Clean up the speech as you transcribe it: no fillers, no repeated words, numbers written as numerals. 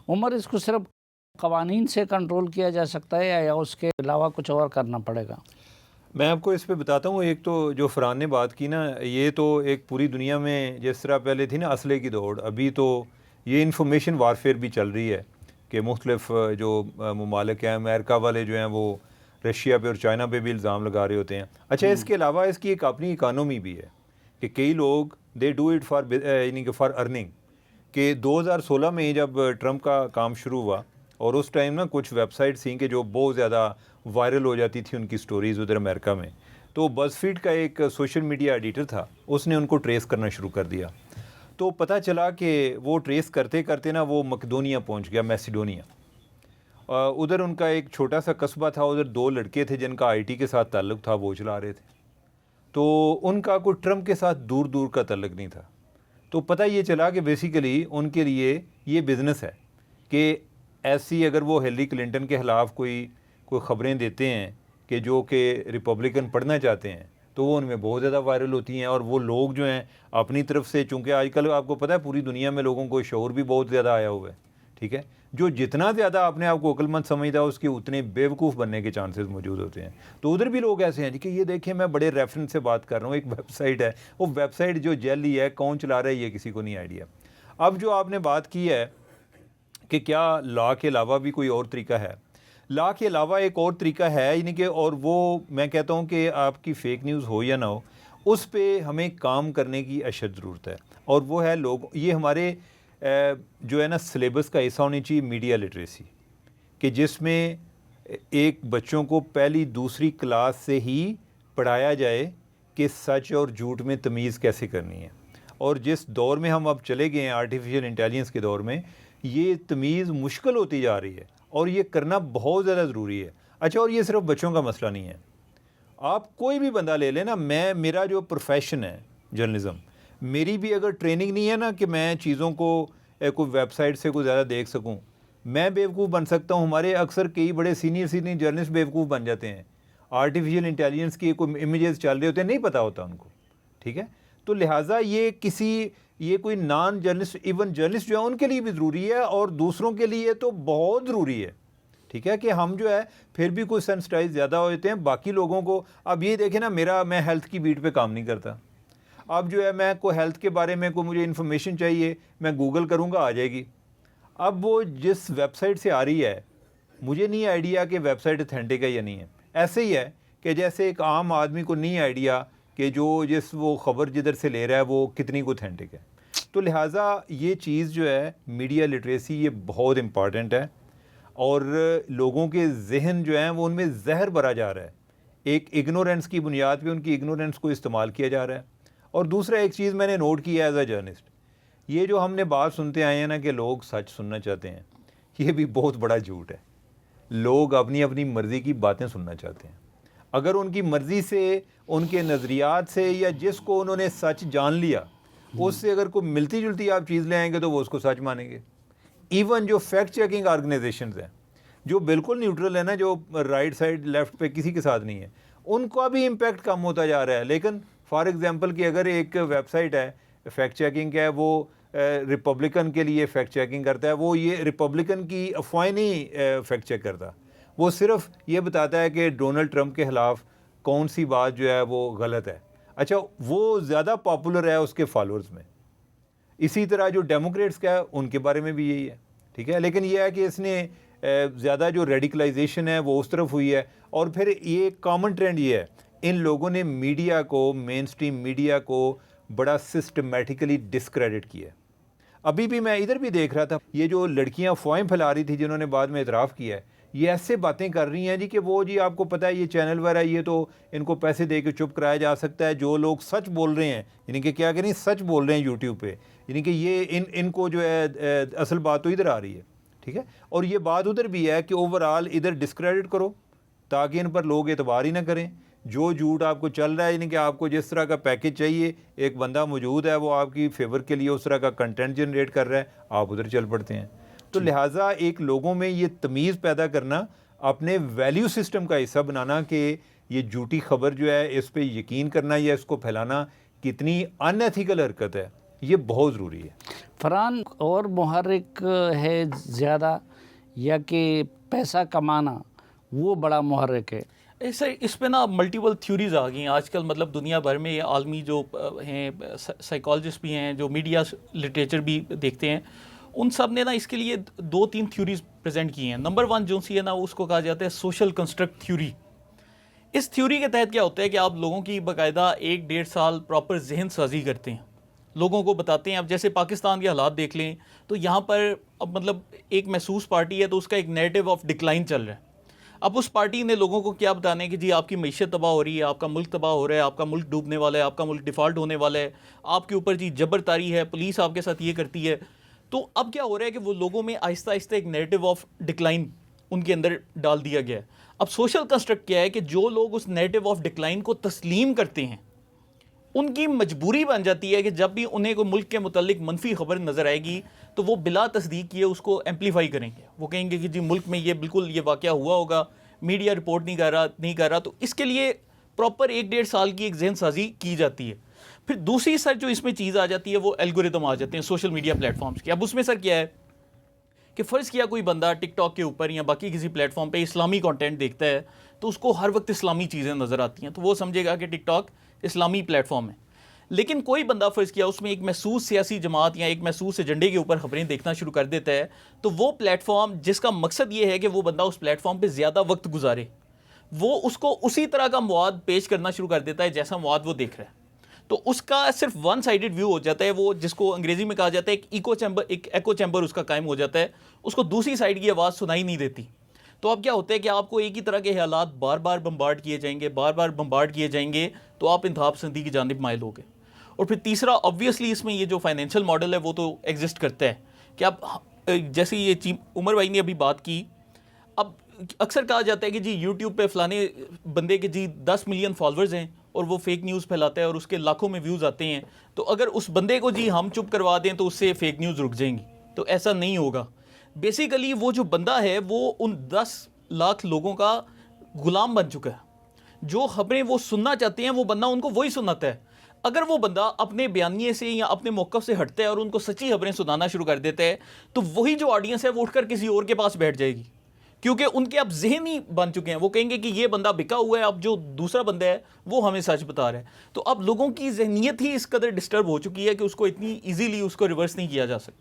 उमर, इसको सिर्फ कवानीन से कंट्रोल किया जा सकता है या उसके अलावा कुछ और करना पड़ेगा? मैं आपको इस पे बताता हूँ। एक तो जो फ़रहान ने बात की ना, ये तो एक पूरी दुनिया में जिस तरह पहले थी ना असले की दौड़, अभी तो ये इंफॉर्मेशन वारफेयर भी चल रही है कि मुख्तलिफ जो ममालिक हैं, अमेरिका वाले जो हैं वो रशिया पे और चाइना पे भी इल्ज़ाम लगा रहे होते हैं। अच्छा, इसके अलावा इसकी एक अपनी इकानमी भी है कि कई लोग दे डू इट फॉर यानी कि फॉर अर्निंग। कि 2016 में जब ट्रंप का काम शुरू हुआ और उस टाइम ना कुछ वेबसाइट्स थी कि जो बहुत ज़्यादा वायरल हो जाती थी उनकी स्टोरीज़ उधर अमेरिका में, तो बज़फीड का एक सोशल मीडिया एडिटर था, उसने उनको ट्रेस करना शुरू कर दिया। तो पता चला कि वो ट्रेस करते करते ना वो मकदोनिया पहुंच गया, मैसिडोनिया। उधर उनका एक छोटा सा कस्बा था, उधर 2 लड़के थे जिनका आईटी के साथ ताल्लुक़ था, वो चला रहे थे। तो उनका कोई ट्रंप के साथ दूर दूर का ताल्लुक़ नहीं था। तो पता ये चला कि बेसिकली उनके लिए ये बिज़नेस है कि ऐसी अगर वो हिलरी क्लिंटन के ख़िलाफ़ कोई ख़बरें देते हैं कि जो कि रिपब्लिकन पढ़ना चाहते हैं, तो वो उनमें बहुत ज़्यादा वायरल होती हैं। और वो लोग जो हैं अपनी तरफ से, चूँकि आजकल आपको पता है पूरी दुनिया में लोगों को शऊर भी बहुत ज़्यादा आया हुआ है, ठीक है, जो जितना ज़्यादा अपने आप को अक्लमंद समझता है उसके उतने बेवकूफ़ बनने के चांसेस मौजूद होते हैं। तो उधर भी लोग ऐसे हैं जी कि ये देखिए, मैं बड़े रेफरेंस से बात कर रहा हूँ, एक वेबसाइट है, वो वेबसाइट जो जैली है, कौन चला रहा है ये किसी को नहीं आइडिया। अब जो आपने बात की है कि क्या लॉ के अलावा भी कोई और तरीका है, लॉ के अलावा एक और तरीका है, यानी कि, और वो मैं कहता हूँ कि आपकी फ़ेक न्यूज़ हो या ना हो, उस पे हमें काम करने की अशद ज़रूरत है। और वो है लोग, ये हमारे जो है ना सिलेबस का हिस्सा होनी चाहिए मीडिया लिटरेसी, कि जिसमें एक बच्चों को पहली दूसरी क्लास से ही पढ़ाया जाए कि सच और झूठ में तमीज़ कैसे करनी है। और जिस दौर में हम अब चले गए हैं, आर्टिफिशियल इंटेलिजेंस के दौर में, ये तमीज़ मुश्किल होती जा रही है और ये करना बहुत ज़्यादा ज़रूरी है। अच्छा, और ये सिर्फ बच्चों का मसला नहीं है, आप कोई भी बंदा ले लेना। मेरा जो प्रोफेशन है जर्नलिज़म, मेरी भी अगर ट्रेनिंग नहीं है ना कि मैं चीज़ों को कोई वेबसाइट से कोई ज़्यादा देख सकूं, मैं बेवकूफ़ बन सकता हूं। हमारे अक्सर कई बड़े सीनियर जर्नलिस्ट बेवकूफ़ बन जाते हैं। आर्टिफिशियल इंटेलिजेंस की कोई इमेजेस चल रहे होते हैं, नहीं पता होता उनको, ठीक है। तो लिहाजा ये कोई नॉन जर्नलिस्ट, इवन जर्नलिस्ट जो है उनके लिए भी ज़रूरी है और दूसरों के लिए तो बहुत ज़रूरी है, ठीक है, कि हम जो है फिर भी कोई सेंसिटाइज ज़्यादा हो जाते हैं बाकी लोगों को। अब ये देखें ना, मैं हेल्थ की बीट पे काम नहीं करता। अब जो है मैं कोई हेल्थ के बारे में कोई मुझे इन्फॉर्मेशन चाहिए, मैं गूगल करूँगा, आ जाएगी। अब वो जिस वेबसाइट से आ रही है, मुझे नहीं आइडिया कि वेबसाइट ऑथेंटिक है या नहीं है। ऐसे ही है कि जैसे एक आम आदमी को नहीं आइडिया कि वो ख़बर जिधर से ले रहा है वो कितनी को ऑथेंटिक है। तो लिहाजा ये चीज़ जो है मीडिया लिटरेसी, ये बहुत इम्पॉर्टेंट है और लोगों के जहन जो हैं वो उनमें जहर भरा जा रहा है। एक इग्नोरेंस की बुनियाद पे उनकी इग्नोरेंस को इस्तेमाल किया जा रहा है। और दूसरा एक चीज़ मैंने नोट किया एज अ जर्नलिस्ट, ये जो हमने बात सुनते आए हैं ना कि लोग सच सुनना चाहते हैं, ये भी बहुत बड़ा झूठ है। लोग अपनी अपनी मर्ज़ी की बातें सुनना चाहते हैं। अगर उनकी मर्ज़ी से, उनके नज़रियात से, या जिसको उन्होंने सच जान लिया उससे अगर कोई मिलती जुलती आप चीज़ ले आएंगे तो वो उसको सच मानेंगे। इवन जो फैक्ट चेकिंग ऑर्गेनाइजेशंस हैं, जो बिल्कुल न्यूट्रल है ना, जो राइट साइड लेफ़्ट पे किसी के साथ नहीं है, उनका भी इम्पैक्ट कम होता जा रहा है। लेकिन फॉर एग्ज़ाम्पल कि अगर एक वेबसाइट है फैक्ट चेकिंग का है, वो रिपब्लिकन के लिए फैक्ट चेकिंग करता है, वो ये रिपब्लिकन की अफवाहें नहीं फैक्ट चेक करता, वो सिर्फ ये बताता है कि डोनाल्ड ट्रंप के ख़िलाफ़ कौन सी बात जो है वो गलत है। अच्छा, वो ज़्यादा पॉपुलर है उसके फॉलोअर्स में। इसी तरह जो डेमोक्रेट्स का है उनके बारे में भी यही है, ठीक है। लेकिन यह है कि इसने ज़्यादा जो रेडिकलाइजेशन है वो उस तरफ हुई है। और फिर ये कॉमन ट्रेंड ये है, इन लोगों ने मीडिया को, मेन स्ट्रीम मीडिया को बड़ा सिस्टमेटिकली डिस्क्रेडिट किया है। अभी भी मैं इधर भी देख रहा था, ये जो लड़कियां अफवाहें फैला रही थी जिन्होंने बाद में इतराफ़ किया है, ये ऐसे बातें कर रही हैं जी कि वो जी आपको पता है ये चैनल वगैरह, ये तो इनको पैसे दे के चुप कराया जा सकता है। जो लोग सच बोल रहे हैं, यानी कि क्या करें, सच बोल रहे हैं यूट्यूब पे, यानी कि ये इनको जो है असल बात तो इधर आ रही है, ठीक है। और ये बात उधर भी है कि ओवरऑल इधर डिस्क्रेडिट करो ताकि इन पर लोग एतबार ही ना करें। जो झूठ आपको चल रहा है, यानी कि आपको जिस तरह का पैकेज चाहिए, एक बंदा मौजूद है वो आपकी फेवर के लिए उस तरह का कंटेंट जनरेट कर रहा है, आप उधर चल पड़ते हैं। तो लिहाजा एक लोगों में ये तमीज़ पैदा करना, अपने वैल्यू सिस्टम का हिस्सा बनाना कि ये झूठी खबर जो है इस पर यकीन करना या इसको फैलाना कितनी अनएथिकल हरकत है, ये बहुत ज़रूरी है। फरहान, और मुहर्रिक है ज़्यादा या कि पैसा कमाना वो बड़ा मुहर्रिक है? ऐसे इस पे ना मल्टीपल थ्योरीज आ गई हैं आजकल, मतलब दुनिया भर में आलमी जो हैं साइकोलॉजिस्ट भी हैं, जो मीडिया लिटरेचर भी देखते हैं, उन सब ने ना इसके लिए 2-3 थ्योरीज प्रेजेंट की हैं। नंबर 1 जो सी है ना, उसको कहा जाता है सोशल कंस्ट्रक्ट थ्योरी। इस थ्योरी के तहत क्या होता है कि आप लोगों की बाकायदा 1-1.5 साल प्रॉपर जहन साजी करते हैं, लोगों को बताते हैं। अब जैसे पाकिस्तान के हालात देख लें तो यहाँ पर अब मतलब एक महसूस पार्टी है तो उसका एक नैरेटिव ऑफ डिक्लाइन चल रहा है। अब उस पार्टी ने लोगों को क्या बताना है कि जी आपकी मईशत तबाह हो रही है, आपका मुल्क तबाह हो रहा है, आपका मुल्क डूबने वाला है, आपका मुल्क डिफ़ॉल्ट होने वाला है, आपके ऊपर जी जबरतारी है, पुलिस आपके साथ ये करती है। तो अब क्या हो रहा है कि वो लोगों में आहिस्ता आहिस्ता एक नैरेटिव ऑफ डिक्लाइन उनके अंदर डाल दिया गया है। अब सोशल कंस्ट्रक्ट क्या है कि जो लोग उस नैरेटिव ऑफ डिक्लाइन को तस्लीम करते हैं, उनकी मजबूरी बन जाती है कि जब भी उन्हें कोई मुल्क के मुतल्लिक मनफी खबर नज़र आएगी तो वो बिला तस्दीक किए उसको एम्पलीफाई करेंगे। वो कहेंगे कि जी मुल्क में ये बिल्कुल ये वाक़या हुआ होगा, मीडिया रिपोर्ट नहीं कर रहा। तो इसके लिए प्रॉपर 1-1.5 साल की एक जहन साजी की जाती है। फिर दूसरी सर जो इसमें चीज़ आ जाती है वो एल्गोरिदम आ जाते हैं सोशल मीडिया प्लेटफॉर्म्स के। अब उसमें सर क्या है कि फ़र्ज़ किया कोई बंदा टिकटॉक के ऊपर या बाकी किसी प्लेटफॉर्म पे इस्लामी कंटेंट देखता है तो उसको हर वक्त इस्लामी चीज़ें नज़र आती हैं, तो वो समझेगा कि टिकटॉक इस्लामी प्लेटफॉर्म है। लेकिन कोई बंदा फ़र्ज़ किया उसमें एक महसूस सियासी जमात या एक महसूस एजेंडे के ऊपर खबरें देखना शुरू कर देता है, तो वो प्लेटफॉर्म जिसका मकसद ये है कि वो बंदा उस प्लेटफॉर्म पे ज़्यादा वक्त गुजारे, वो उसको उसी तरह का मवाद पेश करना शुरू कर देता है जैसा मवाद वो देख रहा है। तो उसका सिर्फ वन साइडेड व्यू हो जाता है, वो जिसको अंग्रेज़ी में कहा जाता है एक एको चैम्बर उसका कायम हो जाता है, उसको दूसरी साइड की आवाज़ सुनाई नहीं देती। तो अब क्या होता है कि आपको एक ही तरह के हालात बार बार बम्बार्ड किए जाएंगे, तो आप इंतहा पसंदी की जानिब माइल होगे। और फिर तीसरा ऑब्वियसली इसमें ये जो फाइनेंशियल मॉडल है वो तो एग्जिस्ट करता है कि आप जैसे ये उमर भाई ने अभी बात की, अब अक्सर कहा जाता है कि जी यूट्यूब पे फ़लाने बंदे के जी 10 मिलियन फॉलोअर्स हैं और वो फेक न्यूज़ फैलाता है और उसके लाखों में व्यूज़ आते हैं, तो अगर उस बंदे को जी हम चुप करवा दें तो उससे फेक न्यूज़ रुक जाएंगी। तो ऐसा नहीं होगा। बेसिकली वो जो बंदा है वो उन 10 लाख लोगों का गुलाम बन चुका है। जो खबरें वो सुनना चाहते हैं वो बंदा उनको वही सुनाता है। अगर वो बंदा अपने बयानिए से या अपने मौक़िफ़ से हटता है और उनको सच्ची खबरें सुनाना शुरू कर देता है, तो वही जो ऑडियंस है वो उठकर किसी और के पास बैठ जाएगी, क्योंकि उनके अब जहन ही बन चुके हैं। वो कहेंगे कि ये बंदा बिका हुआ है, अब जो दूसरा बंदा है वो हमें सच बता रहा है। तो अब लोगों की जहनीत ही इस कदर डिस्टर्ब हो चुकी है कि उसको इतनी ईजीली उसको रिवर्स नहीं किया जा सकता।